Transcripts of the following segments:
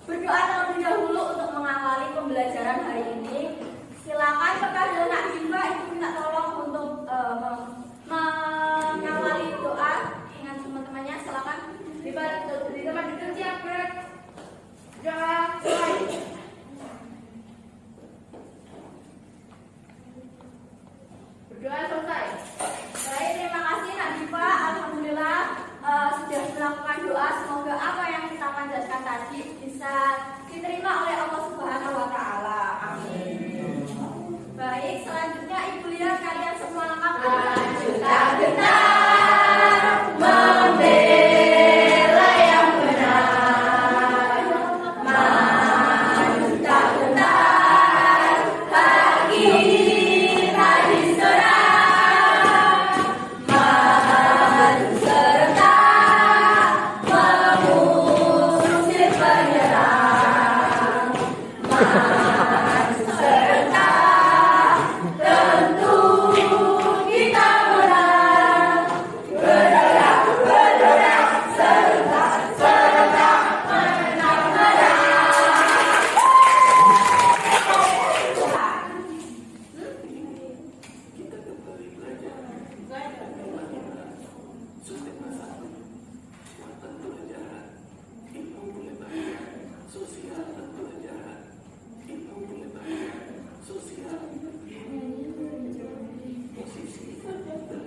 Berdoa terlebih dahulu untuk mengawali pembelajaran hari ini. Silakan kepada Nak Diva, Ibu minta tolong untuk mengawali doa dengan teman-temannya. Silakan Diva di tempat duduk siap berdoa. Berdoa selesai. Baik, terima kasih Nak Diva. Alhamdulillah sudah melakukan doa. Semoga apa yang kita panjatkan tadi bisa diterima oleh Allah Subhanahu wa Ta'ala. Amin. Baik, selanjutnya Ibu lihat kalian semua lengkap. Lanjutkan benar membela yang benar. Lanjutkan benar bagi tradisional. Maju serta mengusir penyerang. Maju serta tentu kita menang. Bergerak, bergerak serta menang.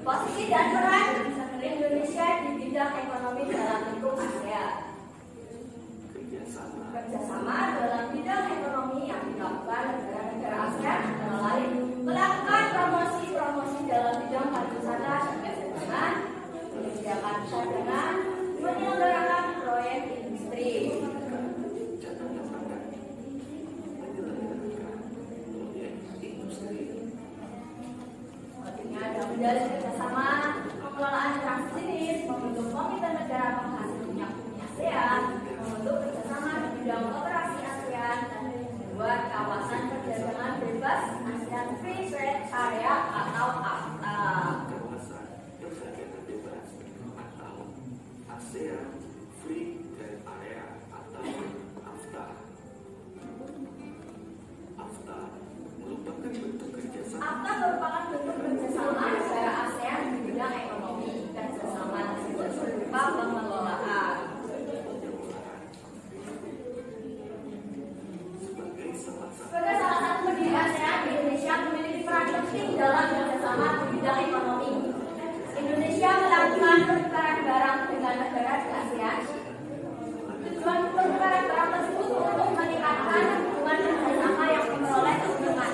Posisi dan peran Indonesia di bidang ekonomi dalam lingkup ASEAN. Kerjasama dalam bidang ekonomi yang dilakukan negara-negara ASEAN antara lain melakukan promosi dalam bidang pariwisata dan kesehatan, menyediakan cadangan, menyelenggarakan proyek industri. Ada menjalin kerjasama, pengelolaan transjenis, membentuk komite negara penghasil minyak bumi ASEAN, membentuk kerjasama di bidang operasi ASEAN, dan membuat kawasan perdagangan bebas ASEAN Free Trade Area atau AFTA. ASEAN Free Trade Area atau AFTA. AFTA merupakan bentuk kerjasama. AFTA merupakan bentuk kerjasama negara ASEAN di bidang ekonomi. Kerjasama tersebut berupa pengelolaan. Sebagai salah satu pendiri ASEAN, Indonesia memiliki peran penting dalam kerjasama di bidang ekonomi. Indonesia melakukan pertukaran barang dengan negara di ASEAN. Tujuan pertukaran barang tersebut untuk meningkatkan hubungan kerjasama yang memperoleh keuntungan.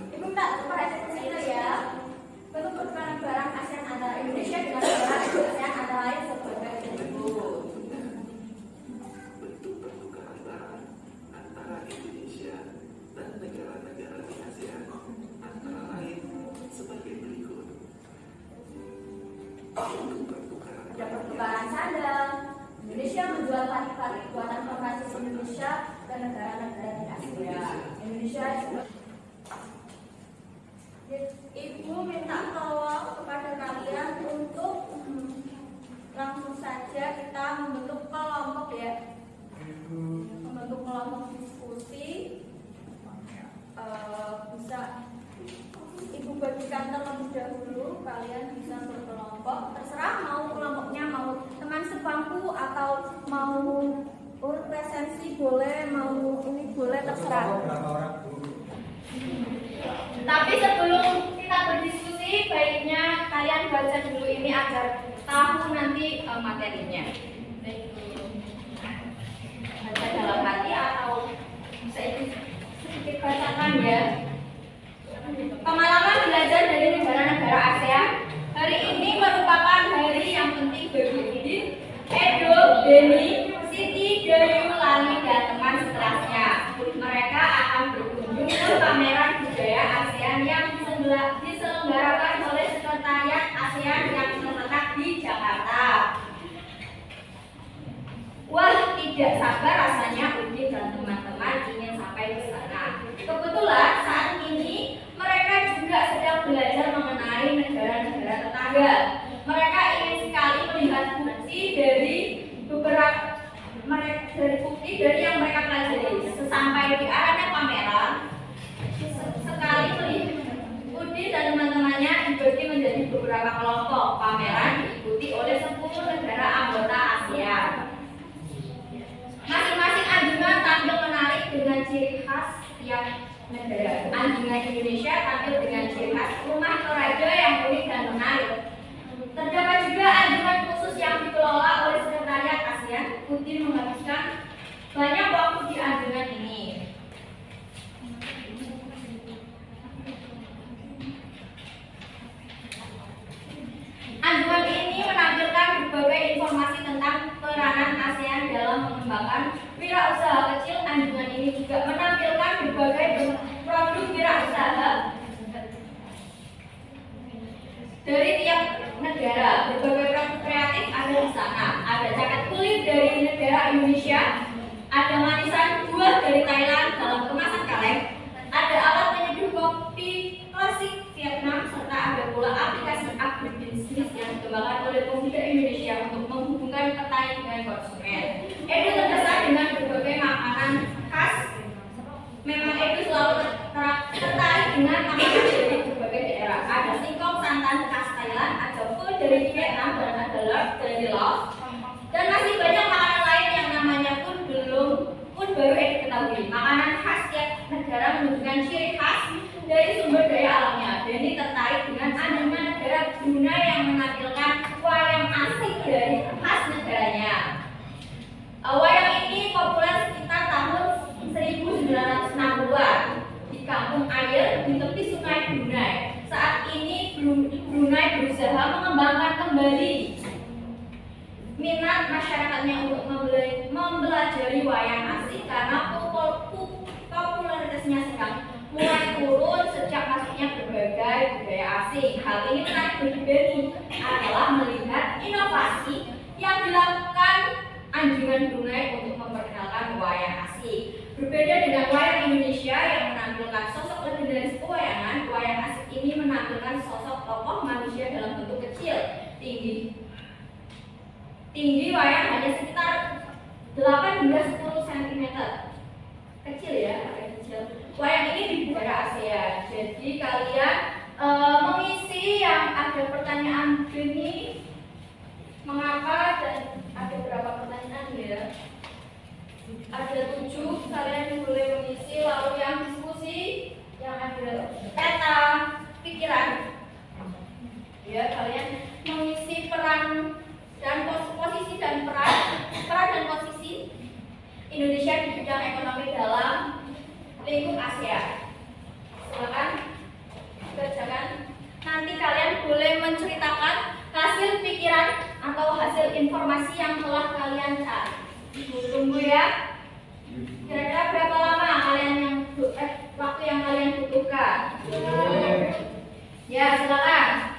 Ibu minta perhatian ke sini ya. Bentuk pertukaran barang ASEAN antara Indonesia dengan negara di ASEAN antara lain sebagai berikut. Bentuk pertukaran barang antara Indonesia dan negara-negara di ASEAN antara lain sebagai berikut. Bentuk pertukaran Ada pertukaran sandal. Indonesia menjual padi buatan Perancis Indonesia ke negara-negara di ASEAN. Indonesia juga. Ibu minta tolong kepada kalian untuk langsung saja kita membentuk kelompok ya. Membentuk kelompok diskusi. Bisa Ibu bagikan terlebih dahulu, kalian bisa berkelompok. Terserah mau kelompoknya mau teman sebangku atau mau presensi boleh, mau ini boleh, terserah. Tapi sebelum kita berdiskusi, baiknya kalian baca dulu ini agar tahu nanti materinya. Baca dalam hati atau bisa sedikit bacakan ya. Pengalaman belajar dari negara-negara ASEAN. Hari ini merupakan hari yang penting bagi Udin, Edo, Beni, Siti, Dayu, Lani, dan teman seterusnya. Mereka akan berkunjung ke pameran budaya ASEAN yang diselenggarakan oleh Sekretariat ASEAN yang terletak di Jakarta. Wah, tidak sabar rasanya Udin dan teman-teman ingin sampai ke sana. Kebetulan saat ini mereka juga sedang belajar mengenai negara-negara tetangga. Mereka ingin sekali melihat bukti dari beberapa dari yang mereka pelajari. Sesampai di arahnya pameran, sekali Udin dan teman-temannya dibagi menjadi beberapa kelompok. Pameran diikuti oleh 10 negara anggota ASEAN. Masing-masing anjungan tampil menarik dengan ciri khas tiap negara. Anjungan Indonesia tampil dengan ciri khas rumah toraja yang unik dan menarik. Terdapat juga anjungan khusus yang dikelola oleh Sekretariat ASEAN. Udin menghabiskan banyak waktu di anjungan ini. Anjungan ini menampilkan berbagai informasi tentang peranan ASEAN dalam mengembangkan wirausaha kecil. Anjungan ini juga menampilkan berbagai produk wirausaha dari tiap negara. Berbagai produk kreatif ada di sana. Ada jaket kulit dari negara Indonesia, ada manisan buah dari Thailand dalam kemasan kaleng, ada alat penyeduh kopi klasik Vietnam, serta ada pula aplikasi agribisnis yang dikembangkan oleh pemuda Indonesia untuk menghubungkan petani dengan konsumen. Edu terkesan dengan berbagai makanan khas. Memang Edu selalu tertarik dengan makanan dari berbagai daerah. Ada singkong santan khas Thailand, ada pho dari Vietnam, dan ada lard dari Laos. Dan masih banyak makanan lain yang namanya pun baru Edu ketahui. Makanan khas tiap negara menunjukkan ciri khas dari sumber daya alamnya. Denny tertarik dengan anjungan negara Brunei yang menampilkan wayang asik dari khas negaranya. Wayang ini populer sekitar tahun 1960-an di kampung air di tepi sungai Brunei. Saat ini Brunei berusaha mengembangkan kembali minat masyarakatnya untuk mempelajari wayang asik karena popularitasnya sedang mulai turun sejak masuknya berbagai budaya asing. Hal ini menarik bagi Benny adalah melihat inovasi yang dilakukan anjungan Brunei untuk memperkenalkan wayang asik. Berbeda dengan wayang Indonesia yang menampilkan sosok legendaris pewayangan, wayang asik ini menampilkan sosok tokoh manusia dalam bentuk kecil. Tinggi wayang hanya sekitar 8 hingga 10 cm. Kecil ya, agak kecil. Wayang ini dibuat ASEAN. Jadi kalian mengisi yang ada pertanyaan ini mengapa, dan ada berapa pertanyaan ya? Ada 7, kalian boleh mengisi. Lalu yang diskusi yang ada peta pikiran. Ya, kalian mengisi peran dan posisi dan peran dan posisi Indonesia di bidang ekonomi dalam lingkup ASEAN. Silakan kerjakan. Nanti kalian boleh menceritakan hasil pikiran atau hasil informasi yang telah kalian cari. Tunggu ya. Kira-kira berapa lama waktu yang kalian butuhkan? Ya, silakan.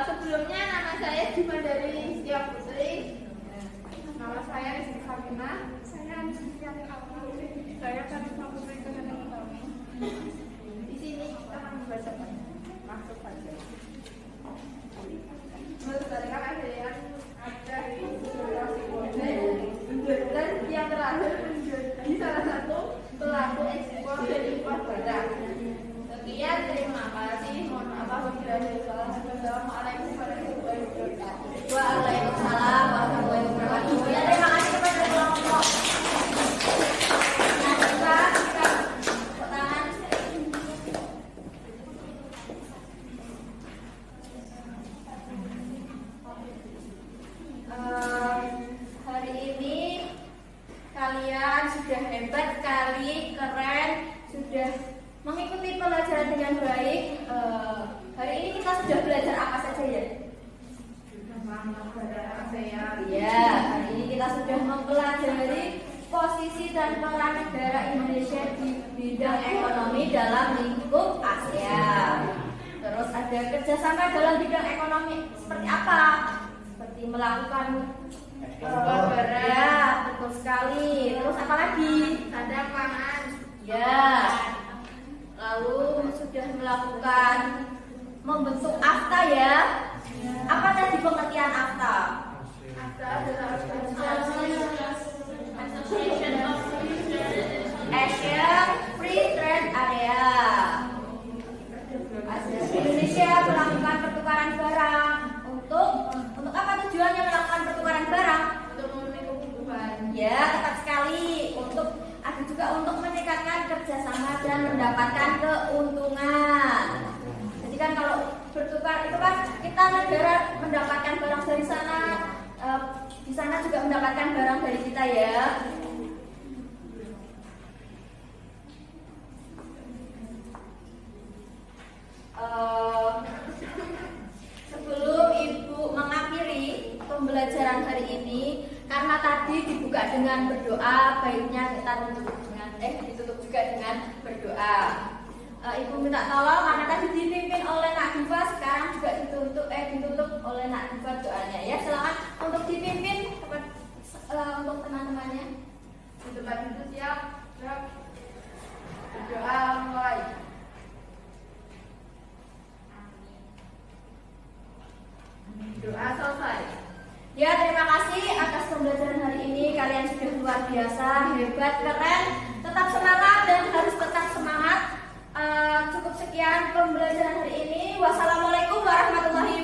Sebelumnya nama saya Juma dari Setiap Putri. Nama saya Rizky Kamina. Saya Rizky Kamina. Saya Karisma Putri Kementerian Utama. Di sini kita akan membacakan masuk saja. Menurut mereka ada generasi model dan yang terakhir menjadi salah satu pelaku ekspor dan impor barang. Sekian, terima kasih. Mohon maaf apabila ada salah. Wassalamualaikum warahmatullahi wabarakatuh. Waalaikumsalam warahmatullahi wabarakatuh. Ya, terima kasih kepada kelompok. Nah, coba kita tepuk tangan. Hari ini kalian sudah hebat sekali, keren, sudah mengikuti pelajaran dengan baik. Hari ini kita sudah belajar apa saja ya? Ya, hari ini kita sudah mempelajari posisi dan peran negara Indonesia di bidang ekonomi dalam lingkup ASEAN. Terus ada kerjasama dalam bidang ekonomi seperti apa? Seperti melakukan ya, betul sekali. Terus apa lagi? Ada pangan. Ya. Lalu sudah melakukan membentuk akta ya. Apa tadi pengertian akta? Akta adalah organisasi Asia Free Trade Area. Indonesia melakukan pertukaran barang untuk apa tujuannya melakukan pertukaran barang? untuk memenuhi kebutuhan. Ya, tepat sekali. Ada juga untuk meningkatkan kerjasama dan mendapatkan keuntungan. Jadi kan kalau bertukar itu kan kita negara mendapatkan barang dari sana, di sana juga mendapatkan barang dari kita ya. Sebelum Ibu mengakhiri pembelajaran hari ini, karena tadi dibuka dengan berdoa, baiknya kita ditutup juga dengan berdoa. Ibu minta tolong karena tadi dipimpin oleh Nak Diva, sekarang juga ditutup oleh Nak Diva doanya ya. Silakan untuk dipimpin untuk teman-temannya. Untuk tadi itu siap. Berdoa mulai. Doa selesai. Ya, terima kasih atas pembelajaran hari ini. Kalian sudah luar biasa, hebat, keren. Tetap semangat dan harus tetap semangat. Cukup sekian pembelajaran hari ini. Wassalamualaikum warahmatullahi